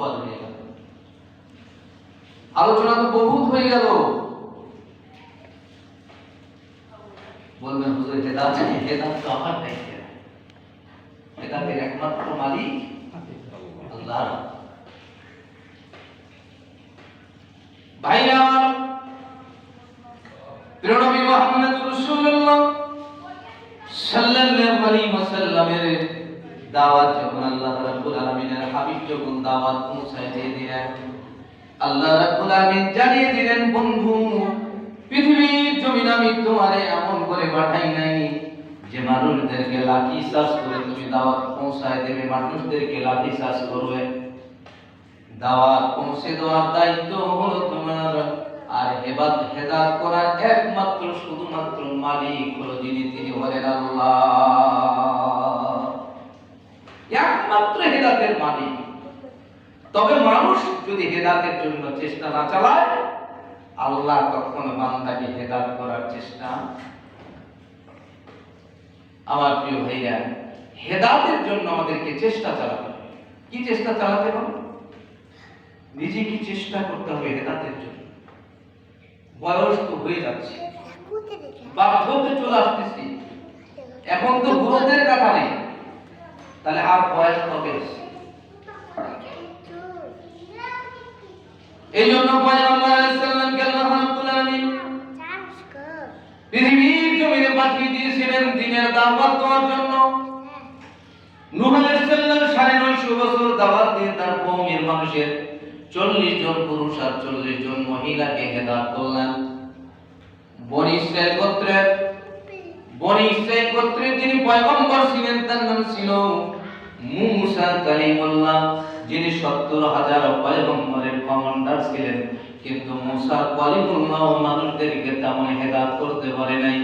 ওয়াজ হয়ে গেল, আলোচনা তো বহুত হয়ে গেল। বলবেন হুজুর হেদায়েত আছে, হেদায়েত তো আমার নাই, হেদায়েতের একমাত্র মালিক আল্লাহ। ভাইরা আমার, প্রিয় নবী মুহাম্মদ রাসূলুল্লাহ সাল্লাল্লাহু আলাইহি ওয়াসাল্লামের দাওয়াত যখন আল্লাহ রাব্বুল আলামিনের হাবিব যখন দাওয়াত পৌঁছায় দিলেন, আল্লাহ রাব্বুল আলামিন জানিয়ে দিলেন, বন্ধু পৃথিবীর জমিন আমি তোমারে এমন করে পাঠাই নাই যে মানুষদেরকে লাঠি চার্জ করে তুমি দাওয়াত পৌঁছায় দেবে, মানুষদেরকে লাঠি চার্জ করবে। দাওয়াত পৌঁছে দেওয়ার দায়িত্ব হলো তোমার, আর হেদায়েত করার একমাত্র শুধুমাত্র মালিক হলো যিনি, তিনি হলেন আল্লাহ, একমাত্র হেদায়েতের মালিক। তবে মানুষ যদি হেদায়েতের জন্য চেষ্টা না চালায়, আল্লাহ কখনো বান্দাকে হেদায়েত করার চেষ্টা। আমার প্রিয় ভাইরা, হেদায়েতের জন্য আমাদেরকে চেষ্টা চালাতে হবে। কি চেষ্টা চালাতে হবে? নিজে কি চেষ্টা করতে হবে হেদায়েতের জন্য। বয়স তো হয়ে যাচ্ছে, বার্ধক্যে চলে আসতেছি, এখন তো বুড়োদের কথা নেই, তাহলে আর বয়স কবে? এই জন্য পয়গম্বর আলাইহিস সালামকে আল্লাহ রাব্বুল আলামিন পৃথিবীর জমিনে পাঠিয়ে দিয়েছিলেন দ্বীনের দাওয়াত দেওয়ার জন্য। নূহ আলাইহিস সালাম 950 বছর দাওয়াত দিয়ে তার কওমের মানুষের 40 জন পুরুষ আর 40 জন মহিলাকে হেদায়েত করলেন। বনি ইসরাইল গোত্রের যিনি পয়গম্বর ছিলেন তার নাম ছিল মুসা কালিমুল্লাহ, যিনি 70,000 পয়গম্বরের কমান্ডার ছিলেন। কিন্তু মুসা কালিমুল্লাহ মানুষদেরকে তেমন হেদায়েত করতে পারে নাই।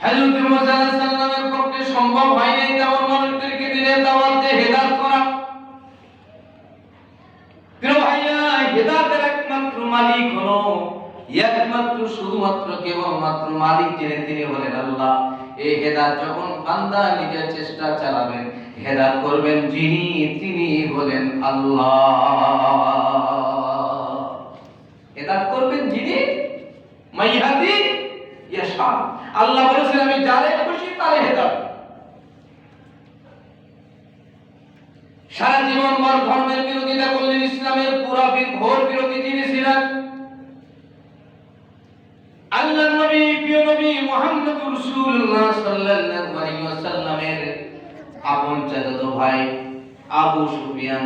হযরত মুসা আলাইহিস সালামের পক্ষে সম্ভব হয় নাই তেমন মানুষদেরকে দিনের দাওয়াত দিয়ে হেদায়েত করা। প্রিয় ভাইরা, হেদায়েতের একমাত্র মালিক হলো, একমাত্র শুধুমাত্র কেবলমাত্র মালিক যিনি, তিনি হলেন আল্লাহ। এই হেদায়েত যখন বান্দা নিজের চেষ্টা চালাবেন, হেদায়েত করবেন যিনি, তিনি হলেন আল্লাহ। হেদায়েত করবেন যিনি, মাইয়াদি ইয়াশা। আল্লাহ বলেছেন আমি যারে খুশি তারে হেদায়েত। সারা জীবন ভর ধর্মের বিরোধিতা করলেন, ইসলামের পুরা ঘোর বিরোধী যিনি ছিলেন আল্লাহর নবী, প্রিয় নবী মুহাম্মদ রাসূলুল্লাহ সাল্লাল্লাহু আলাইহি ওয়াসাল্লামের আপন চাচাতো ভাই আবু সুফিয়ান।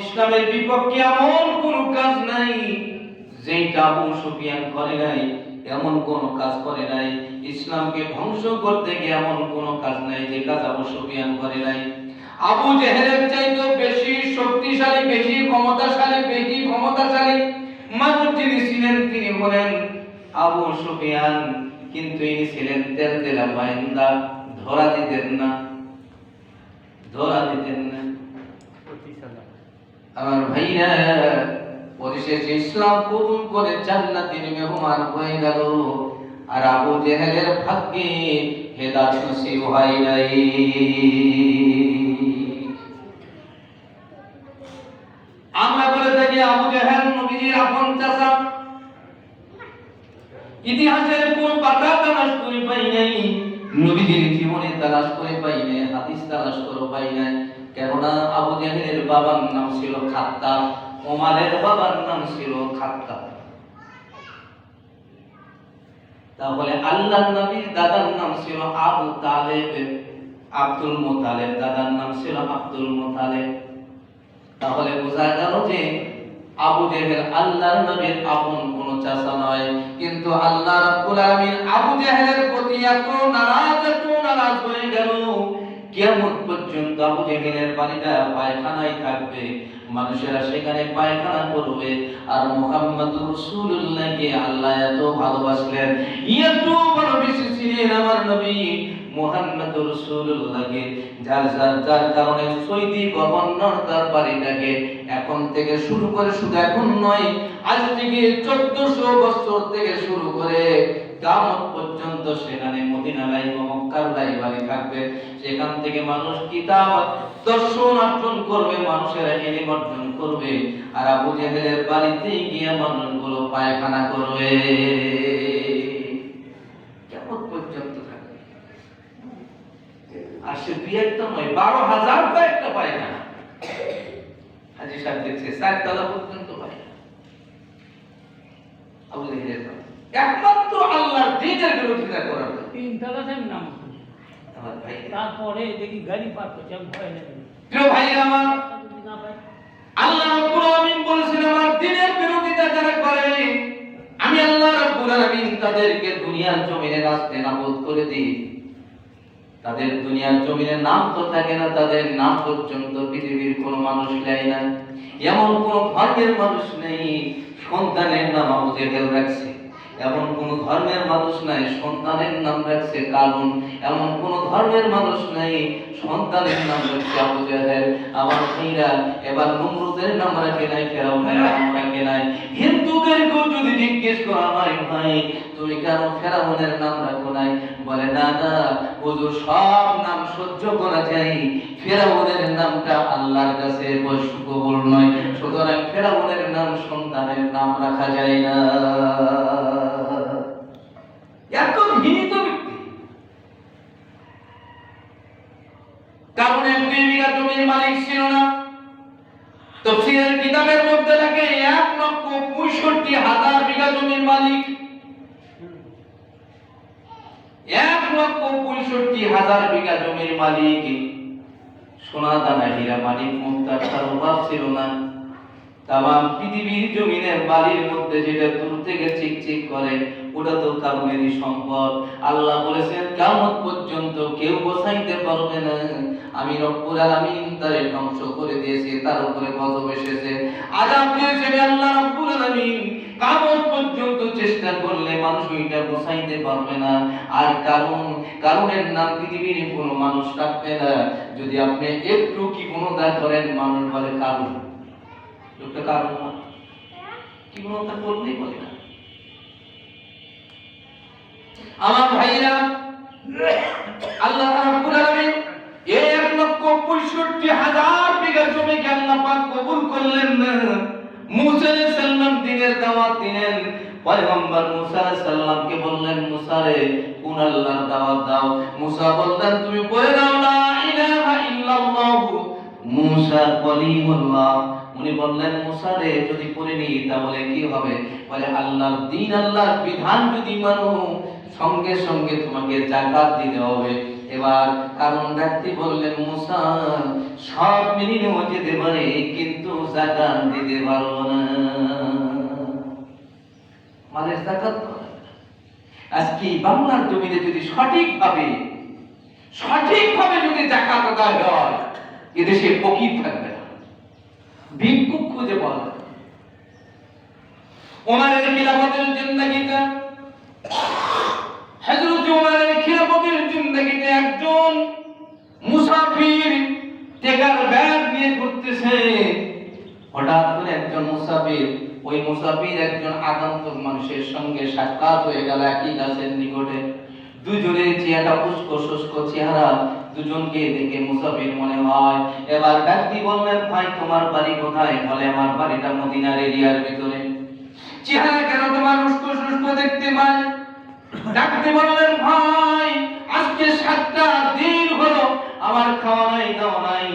ইসলামের বিপক্ষে এমন কোন কাজ নাই যেটা আবু সুফিয়ান করে নাই, এমন কোন কাজ করে নাই। ইসলামকে ধ্বংস করতে গিয়ে এমন কোন কাজ নাই যে কাজ আবু সুফিয়ান করে নাই। আবু জেহেলের চাইতে বেশি শক্তিশালী, বেশি ক্ষমতাশালী মানুষ যিনি ছিলেন, তিনি হলেন আবু সুফিয়ান। কিন্তু ইনি ছিলেন তেলতেলা বান্দা, ধরা দিতেন না। আমার ভাইরা, পরিশেষে ইসলাম কবুল করে জান্নাতের মেহমান হয়ে গেল, আর আবু জেহেলের ভাগ্যে হেদায়েত নসিব হয় নাই। আমরা বলে থাকি আবু জেহেল নবীর আপন চাচা। ইতিহাসের কোন পাতা তালাশ করে পাই নাই, নবীজির জীবনে তালাশ করে পাই নাই, হাদিস তালাশ করে পাই নাই। কেননা আবু জেহেলের বাবার নাম ছিল খাত্তাব, ওমরের বাবার নাম ছিল খাত্তাব। তাহলে আল্লাহর নবীর দাদার নাম ছিল আবু তালেব, আব্দুল মুতালেব দাদার নাম ছিল আব্দুল মুতালেব। তাহলে বোঝা গেল যে আবু জেহেল আল্লাহর নবীর আপন কোন চাচা নয়। কিন্তু আল্লাহ রাব্বুল আলামিন আবু জেহেলের প্রতি এত নারাজ হয়ে গেল, কিয়ামত পর্যন্ত আবু জেহেলের বাড়িটা পায়খানায় থাকবে, মানুষেরা সেখানে পায়খানা করবে। আর মুহাম্মদুর রাসূলুল্লাহকে আল্লাহ এত ভালোবাসলেন, এত ভালোবেসেছিলেন আমার নবী মুহাম্মদুর রাসূলুল্লাহকে, যার কারণে সৌদি গভর্নর তার বাড়িটাকে এখন থেকে শুরু করে, শুধু এখন নয়, আজ থেকে 1400 বছর থেকে শুরু করে কিয়ামত পর্যন্ত সেখানে মদিনায় ও মক্কার লাইব্রেরি থাকবে। সেখান থেকে মানুষ কিতাব দর্শন অর্জন করবে, মানুষেরা ইলম অর্জন করবে, আর আবু জেহেলের বাড়িতে গিয়ে মানুষগুলো পায়খানা করবে। কিয়ামত পর্যন্ত থাকবে। আর সে দুই একটা নয়, 12,000টা একটা পায়খানা। হাজী সাহেব দেখছে 4 তলা পর্যন্ত পায়খানা। আবু জেহেলের একমাত্র আল্লাহর দ্বীনের বিরোধিতা করার জন্য। 3 তলা থেকে নাম আমার ভাই, তারপরে দেখি গাড়ি পার করছে, আমি ভয় লাগে। প্রিয় ভাই আমার, আল্লাহ রাব্বুল আলামিন বলেছেন আমার দ্বীনের বিরোধিতা যারা করে আমি আল্লাহ রাব্বুল আলামিন তাদেরকে দুনিয়ার জমিনে রাস্তে নাবুদ করে দিই। তাদের দুনিয়ার জমিনে নাম তো থাকে না, তাদের নাম পর্যন্ত পৃথিবীর কোনো মানুষ নেয় না। এমন কোন ধর্মের মানুষ নেই সন্তানের নাম আবু জেহেল রাখছে, এমন কোন ধর্মের মানুষ নাই সন্তানের নাম রাখছে কারণ, এমন কোন ধর্মের মানুষ নাই সন্তানের নাম রাখছে আবু জেহেল। আমার ভাইরা, এবার নমরুদের নাম রাখে নাই, ফেরাউনের নাম রাখে নাই। হিন্দুদেরকেও যদি জিজ্ঞেস করা হয় ভাই তুমি কেন ফেরাউনের নাম রাখো নাই, বলে না না হুজুর সব নাম সহ্য করা যায়, ফেরাউনের নামটা আল্লাহর কাছে কবুল নয়, সুতরাং ফেরাউনের নাম সন্তানের নাম রাখা যায় না। এত ঘৃণিত ব্যক্তি, কারণ 2 বিঘা জমির মালিক ছিল না। তাফসীরের কিতাবের মধ্যে লেখে 1,65,000 বিঘা জমির মালিক, 1,65,000 বিঘা জমির মালিক। সোনা দানা হীরা মানিক মুক্তার তার অভাব ছিল না। তামাম পৃথিবীর জমিনের বালির মধ্যে যেটা দূর থেকে চিকচিক করে ওটা তো কারণেরই সম্পদ। আল্লাহ বলেছেন কিয়ামত পর্যন্ত কেউ বসাইতে পারবে না, আমি রব্বুল আলামিন তারে ধ্বংস করে দিয়েছি, তার উপরে গজব এসেছে, আযাব দিয়েছে আল্লাহ রব্বুল আলামিন। কিয়ামত পর্যন্ত চেষ্টা করলে মানুষ ওইটা বসাইতে পারবে না। আর কারণের নাম পৃথিবীর কোনো মানুষ রাখবে না। যদি আপনি একটু কি গুণদা করেন মানুষ বলে কারণ, লোকটা কারণ কি গুণদা করলেই বলে না। আমার ভাইরা, আল্লাহ রাব্বুল আলামিন এই 1,65,000 বিঘা জমিকে আল্লাহ পাক কবুল করলেন না। মুসা আলাইহিস সালাম দ্বীনের দাওয়াত দিলেন, পয়গম্বর মুসা আলাইহিস সালামকে বললেন মুসা রে কোন আল্লাহর দাওয়াত দাও। মুসা বললেন তুমি বলে দাও লা ইলাহা ইল্লাল্লাহ মুসা কলিমুল্লাহ। উনি বললেন মুসা রে যদি পড়ে নি তাহলে কি হবে, বলে আল্লাহর দ্বীন আল্লাহর বিধান যদি মানো সঙ্গে সঙ্গে তোমাকে যাকাত দিতে হবে। এবার কারণ ব্যক্তি বললেন মুসা সব মেনে নেওয়া যেতে পারে কিন্তু যাকাত দিতে পারবো না, মালের যাকাত। আজকে বাংলার জমিনে যদি সঠিকভাবে যদি যাকাত আদায় হয় এদেশে ফকির থাকবে না, ভিক্ষুক খুঁজে পাওয়া যাবে। ওমরের খিলাফতের জিন্দেগিতে, হযরত ওমরের খিলাফতের জিন্দেগিতে একজন মুসাফির টেকার ব্যাগ নিয়ে ঘুরতেছে। হঠাৎ করে একজন মুসাফির, ওই মুসাফির একজন আগন্তুক মানুষের সঙ্গে সাক্ষাৎ হয়ে গেল একই গাছের নিকটে। দুজনের চেহারা উস্কো চেহারা, দুজনকে দেখে মুসাফির মনে হয়। এবার ব্যক্তি বললেন ভাই তোমার বাড়ি কোথায়, বলে আমার বাড়িটা মদিনার এরিয়ার ভিতরে। চেহারা কেন তোমার উস্কো দেখতে পাই? ডাকতে বললেন ভাই আজকে 7টা দিন হলো আমার খাওয়া নাই দাওয়া নাই,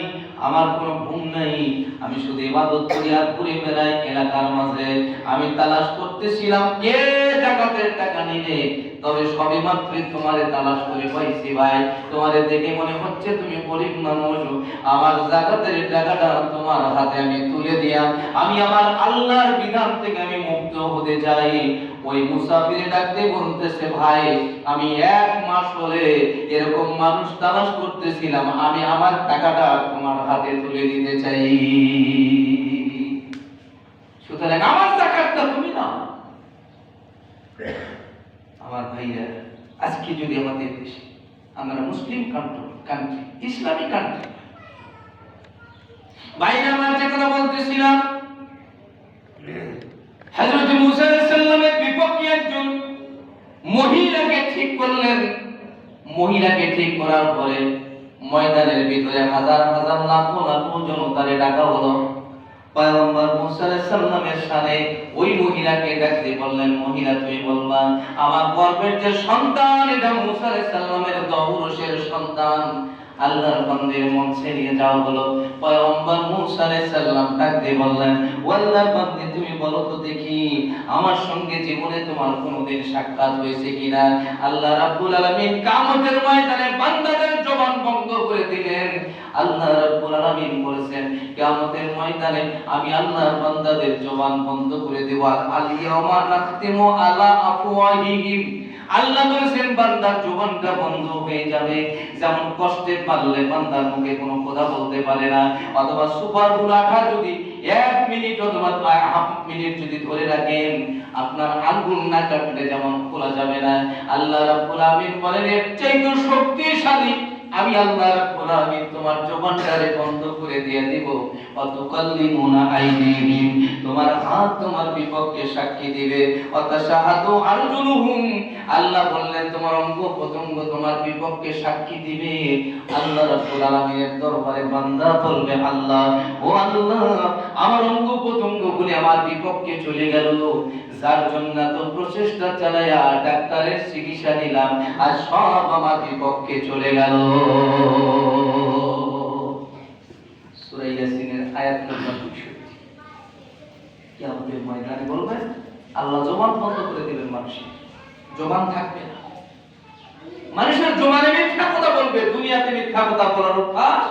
আমার কোনো ঘুম নাই, আমি শুধু ইবাদত করি আর ঘুরে বেড়াই এলাকার মাঝে। আমি তালাশ করতেছিলাম কে যাকাতের টাকা নিবে, তবে সবে মাত্র তোমারে তালাশ করে পাইছি ভাই। তোমারে দেখে মনে হচ্ছে তুমি গরিব মানুষ, আমার যাকাতের টাকাটা তোমার হাতে আমি তুলে দিয়া আমি আমার আল্লাহর বিধান থেকে আমি মুক্ত হতে চাই। ওই মুসাফির ডাকতে বলতেছে ভাই আমি 1 মাস হলে এরকম মানুষ তালাশ করতেছিলাম, আমি আমার টাকাটা তোমার হাতে তুলে দিতে চাই, সুতরাং আমার যাকাতটা তুমি নাও। আমার ভাইরা, আজকে যদি আমাদের দেশে আমরা মুসলিম কান্ট্রি, ইসলামিক কান্ট্রি, ভাইরা আমার যে কথা বলতেছিলাম হযরত মুসা আলাইহিস সালামের বিপক্ষে একজন মহিলা মহিলাকে ঠিক করার পরে ময়দানের ভিতরে হাজার হাজার লাখ লাখ জনতারে ডাকা হলো। পয়গম্বর মুসা আলাইহিস সালামের সাথে ওই মহিলাকে ডাকতে বললেন, মহিলা তুমি বলবা আমার গর্ভের যে সন্তান এটা মুসা আলাইহিস সালামের দৌরসের সন্তান। আল্লাহর বান্দার মন ছেড়িয়ে যাওয়া হলো। পয়গম্বর মুসা আলাইহিস সালাম ডাকতে বললেন, ও আল্লাহর বান্দা তুমি বলো তো দেখি আমার সঙ্গে জীবনে তোমার কোনোদিন সাক্ষাৎ হয়েছে কিনা। আল্লাহ রাব্বুল আলামিন কিয়ামতের ময়দানে বান্দাদের জবান বন্ধ করে দিলেন। আল্লাহ রাব্বুল আলামিন বলেছেন কিয়ামতের ময়দানে আমি আল্লাহর বান্দাদের জবান বন্ধ করে দেব। আল ইয়াউমা নাখতিমু আলা আফওয়াহিহিম, আল্লাহ বলেছেন বান্দার জবানটা বন্ধ হয়ে যাবে। যেমন কষ্টে পারলে বান্দার মুখে কোনো কথা বলতে পারে না, অথবা সুপার বুলাখা যদি 1 মিনিট অথবা হাফ মিনিট যদি ধরে রাখেন আপনার আঙ্গুল না কাটলে যেমন খোলা যাবে না। আল্লাহ রাব্বুল আলামিন বলেন এর চাইতে শক্তিশালী আমি আল্লাহ রাব্বুল আলামিন তোমার জবানটারে বন্ধ করে দিয়ে দিব। অতুকাল্লিমুনা আইদিহিম, তোমার হাত তোমার বিপক্ষে সাক্ষী দিবে। অতাশাহাদু আরজুলুহুম, আল্লাহ বললেন তোমার অঙ্গ প্রত্যঙ্গ তোমার বিপক্ষে সাক্ষী দিবে। আল্লাহ রাব্বুল আলামিনের দরবারে বান্দা বলবে আল্লাহ ও আল্লাহ আমার অঙ্গ প্রত্যঙ্গগুলি আমার বিপক্ষে চলে গেল, যার জন্য তো প্রচেষ্টা চালায়া ডাক্তারের চিকিৎসা নিলাম আর সব আমার বিপক্ষে চলে গেল। সূরা ইয়াসিনের আয়াত নম্বর 62। কিয়ামতের ময়দানে বলবেন আল্লাহ জবান বন্ধ করে দিবেন, মানুষের জবান থাকবে না। মানুষের জবানে মিথ্যা কথা বলবে, দুনিয়াতে মিথ্যা কথা বলার অভ্যাস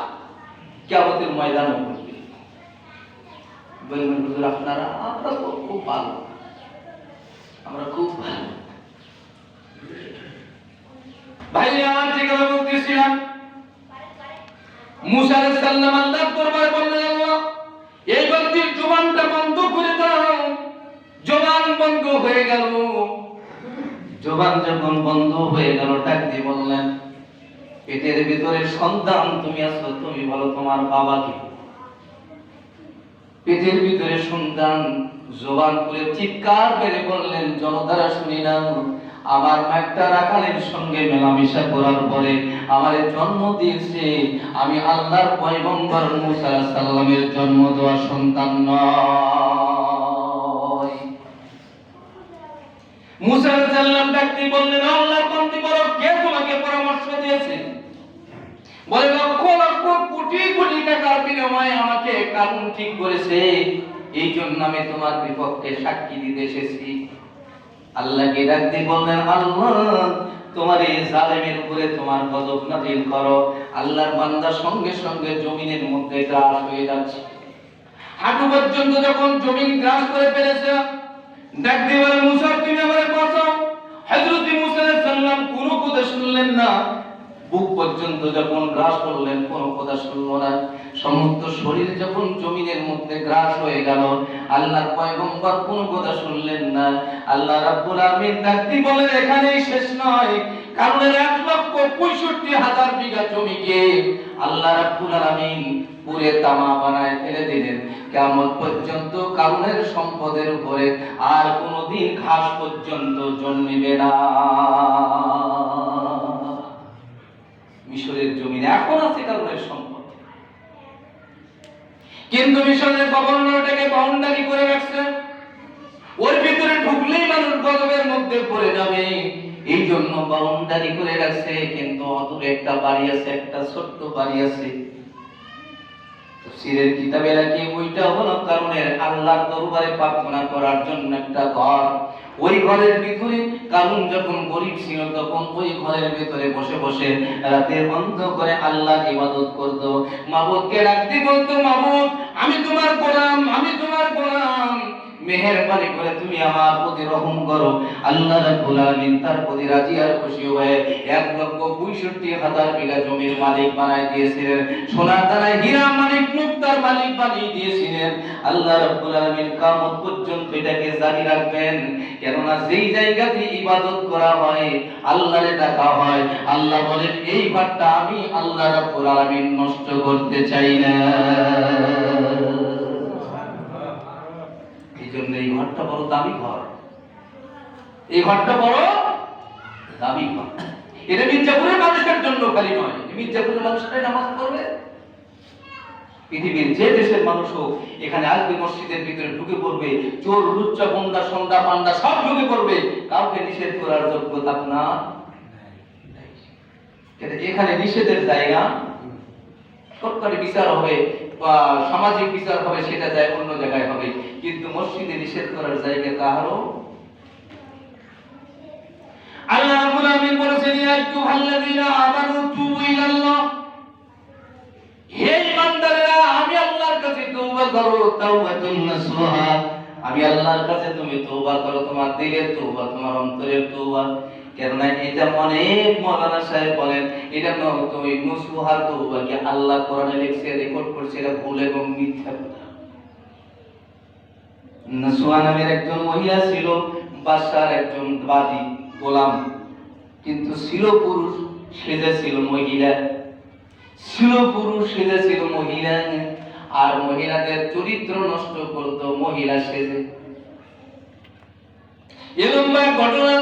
কিয়ামতের ময়দানে করবে। বলবেন হুজুর আপনারা আমরা খুব ভালো, আমরা খুব ভালো। ভাই আমার থেকে বলতেছিলাম মুসা আলাইহিস সালাম আল্লাহর দরবারে বললেন আল্লাহ এই ব্যক্তির জবানটা বন্ধ করে দাও। জবান বন্ধ হয়ে গেল। জবান যখন বন্ধ হয়ে গেল ডাক দিয়ে বললেন পেটের ভিতরে সন্তান তুমি আছো, তুমি বলো তোমার বাবা কে। পেটের ভিতরে সন্তান জবান করে চিৎকার মেরে বললেন জনতারা শুনি না আমার একটা রাখালের সঙ্গে মেলামেশা করার পরে আমারে জন্ম দিয়েছে, আমি আল্লাহর পয়গম্বর মুসা আলাইহিস সালামের জন্ম দেওয়া সন্তান নয়। মুসা আলাইহিস সালাম ডাকতে বললেন আল্লাহর বান্দা বলো কে তোমাকে পরামর্শ দিয়েছে? বলে লক্ষ লক্ষ কোটি কোটি টাকার বিনিময়ে আমাকে কানুন ঠিক করেছে, এই জন্য আমি তোমার বিপক্ষে সাক্ষী দিতে এসেছি। আল্লাহকে ডাকতে বললেন আল্লাহ তোমার এই জালেমের উপরে তোমার গজব নাযিল করো। আল্লাহর বান্দা সঙ্গে সঙ্গে জমিনের মধ্যে গ্রাস হয়ে যাচ্ছে। হাঁটু পর্যন্ত যখন জমিন গ্রাস করে ফেলেছে ডাকতে বলে মুসা তুমি আমারে বাঁচাও। হযরত মুসা আলাইহিস সালাম কোনো কথা শুনলেন না। বুক পর্যন্ত যখন গ্রাস করলেন কোনো কথা শুনলো না। সমস্ত শরীর যখন জমিনের মধ্যে গ্রাস হয়ে গেল আল্লাহর পয়গম্বর কোনো কথা শুনলেন না। আল্লাহ রাব্বুল আলামিন ডাকতে বলেন এখানেই শেষ নয়, কারণ 1,65,000 বিঘা জমিকে আল্লাহ রাব্বুল আলামিন পুরে তামা বানায় ফেলে দিলেন। কিয়ামত পর্যন্ত কারুনের সম্পদের উপরে আর কোনোদিন ঘাস পর্যন্ত জন্মিবে না। মিশরের জমিনে এখন আছে কারুনের সম্পদ, কিন্তু মিশরের গভর্নরটাকে বাউন্ডারি করে রাখছে, ওর ভিতরে ঢুকলেই মানুষ গজবের মধ্যে পড়ে যাবে, এই জন্য বাউন্ডারি করে রাখছে। কিন্তু অদূরে একটা বাড়ি আছে, একটা ছোট্ট বাড়ি আছে। তাফসীরের কিতাবে লেখে ওইটা হলো কারণের আল্লাহর দরবারে প্রার্থনা করার জন্য একটা ঘর। ওই ঘরের ভিতরে কারণ যখন গরীব ছিল তখন ওই ঘরের ভিতরে বসে বসে রাতের অন্ধকারে আল্লাহর ইবাদত করত। মাবুদকে ডাকতে বলতো মাবুদ আমি তোমার গোলাম, আমি তোমার গোলাম, মেহেরবানি করে তুমি আমার প্রতি রহম করো। আল্লাহ রাব্বুল আলামিন তার প্রতি রাজি আর খুশি হয়ে 1,65,000 বিঘা জমির মালিক বানাই দিয়েছিলেন, সোনার দানায় হীরা মানিক মুক্তার মালিক বানিয়ে দিয়েছিলেন। আল্লাহ রাব্বুল আলামিন কিয়ামত পর্যন্ত এটাকে জারি রাখবেন, কেননা যেই জায়গাতে ইবাদত করা হয় আল্লাহরে ডাকা হয়, আল্লাহ বলেন এই ঘরটা আমি আল্লাহ রাব্বুল আলামিন নষ্ট করতে চাই না। এই ঘরটা বড় দামি ঘর, এই ঘরটা বড় দামি ঘর। এটা মির্জাপুরের মানুষের জন্য খালি নয়, মির্জাপুরের মানুষরাই নামাজ পড়বে। পৃথিবীর যে দেশের মানুষ হোক এখানে আসবে, মসজিদের ভিতরে ঢুকে পড়বে, চোর লুচ্চা গুন্ডা সন্ডা পান্ডা সব ঢুকে পড়বে, কাউকে নিষেধ করার যোগ্যতা আপনার এখানে নিষেধের জায়গা। সরকারি বিচার হবে বা সামাজিক বিচার হবে, সেটা যায় অন্য জায়গায় হবে, কিন্তু মসজিদে নিষেধ করার জায়গা কারো। আল্লাহ রাব্বুল আলামিন বলেছেন, ইয়া আইয়ুহাল্লাযীনা আমানু তুবু ইলাল্লাহ, হে ইমানদারেরা আমি আল্লাহর কাছে তওবা করো, তাওবাতুন নাসুহা, আমি আল্লাহর কাছে তুমি তওবা করো, তোমার দিলের তওবা, তোমার অন্তরের তওবা। কেননা এটা অনেক মাওলানা সাহেব বলেন এটা তো ওই নসুহার তওবা কি আল্লাহ কোরআনে লিখছে, রেকর্ড করছে, এটা ভুল এবং মিথ্যা কথা। নসুহা নামের একজন মহিলা ছিল, বাদশার একজন বাদী গোলাম, কিন্তু ছিল পুরুষ, সেজে ছিল মহিলা, ছিল পুরুষ সেজে ছিল মহিলা, আর মহিলাদের চরিত্র নষ্ট করত মহিলা সেজে। এরকম ঘটনা,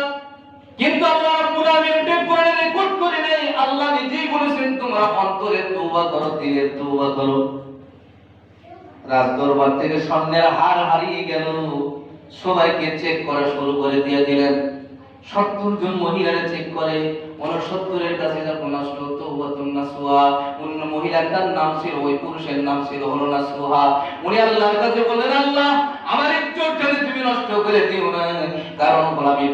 কিন্তু আল্লাহ রাব্বুল আলামিন এটা কোরআনে রেকর্ড করে নাই। আল্লাহ নিজেই বলেছেন তোমরা অন্তরে তওবা করো, দিলে তওবা করো। রাজদরবার থেকে স্বর্ণের হার হারিয়ে গেল, সবাইকে চেক করা শুরু করে দিয়ে দিলেন। 70 জন মহিলারা চেক করে, 69 এর কাছে যখন আসলো তওবাতুন নাসুহা, অন্য মহিলাটার নাম ছিল, ওই পুরুষের নাম ছিল হলো নাসুহা। উনি আল্লাহর কাছে বলেন, আল্লাহ আমার ইজ্জতটা তুমি নষ্ট করে দিও না, কারণ হলো আমি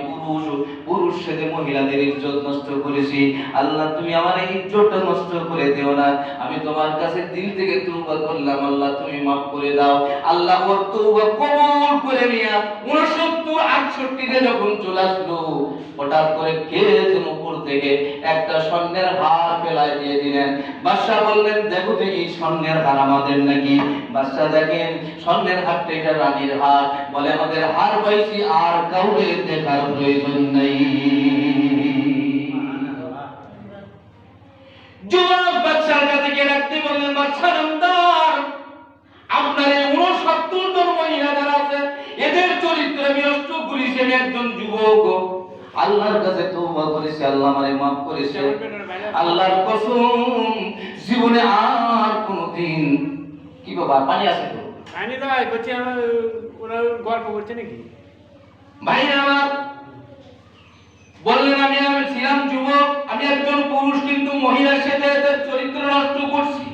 পুরুষ সেজে মহিলাদের ইজ্জত নষ্ট করেছি। আল্লাহ তুমি আমার এই ইজ্জতটা নষ্ট করে দিও না, আমি তোমার কাছে দিল থেকে তওবা করলাম, আল্লাহ তুমি মাফ করে দাও। আল্লাহ ওর তওবা কবুল করে নিয়া 69-68 তে যখন চলে আসলো, হঠাৎ করে কে যেন উপর থেকে একটা স্বর্ণের হার ফেলায় দিয়ে দিলেন। বাদশা বললেন, দেখো তো এই স্বর্ণের হার আমাদের নাকি? বাদশা দেখেন স্বর্ণের হারটা এটা রানীর হার, বলে আমাদের হার পাইছি, আর কাউকে দেখার প্রয়োজন নেই। যুবক বাদশার কাছে গিয়ে রাখতে বললেন, বাদশা নামদার, আপনার এই 69 জন মহিলা যারা আছে এদের চরিত্র আমি নষ্ট করেছি, আমি একজন যুবক, আল্লাহর কাছে তওবা করেছি, আল্লাহ আমারে মাফ করেছে। আল্লাহর কসম জীবনে আর কোনোদিন, কি বাবা পানি আছে তো? পানি তো ভাই করছি, আমার ওরা গল্প করছে নাকি? ভাই আমার বললেন, আমি ছিলাম যুবক, আমি একজন পুরুষ, কিন্তু মহিলার সাথে এদের চরিত্র নষ্ট করছি।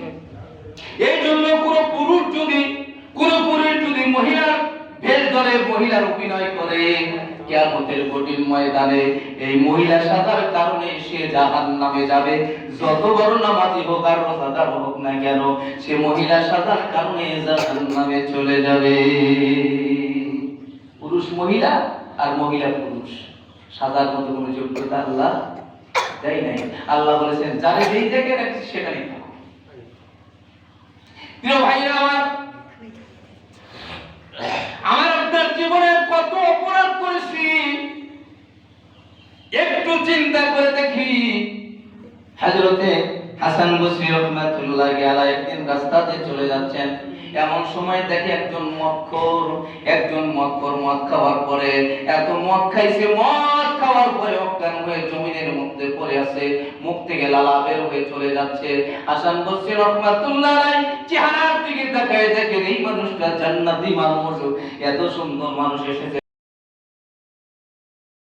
এই জন্য কোনো পুরুষ যদি মহিলার ভেষ ধরে, মহিলার অভিনয় করে, কিয়ামতের কঠিন ময়দানে এই মহিলা সাজার কারণে সে জাহান্নামে যাবে। যত বড় নামাজি হোক আর রোজাদার হোক না কেন, সে মহিলা সাজার কারণে জাহান্নামে চলে যাবে। পুরুষ মহিলা আর মহিলা পুরুষ সাজার মতো কোনো যোগ্যতা আল্লাহ দেয় নাই। আল্লাহ বলেছেন, যারে যেই জায়গায় রাখছি সেখানেই থাকো। প্রিয় ভাইরা আমার আপনার জীবনে কত অপরাধ করেছি একটু চিন্তা করে দেখি। হযরতে হাসান বসরি রাহমাতুল্লাহি আলাইহি একদিন রাস্তাতে চলে যাচ্ছেন, এমন সময় দেখে একজন মক্কর মদ খাওয়ার পরে, এত মদ খাইছে, মদ খাওয়ার পরে অজ্ঞান হয়ে জমিনের মধ্যে পড়ে আছে, মুখ থেকে লালা বের হয়ে চলে যাচ্ছে। হাসান বসরি রাহমাতুল্লাহি আলাইহি চেহারার দিকে তাকায় দেখেন এই মানুষটা জান্নাতি মানুষ, এত সুন্দর মানুষ এসেছে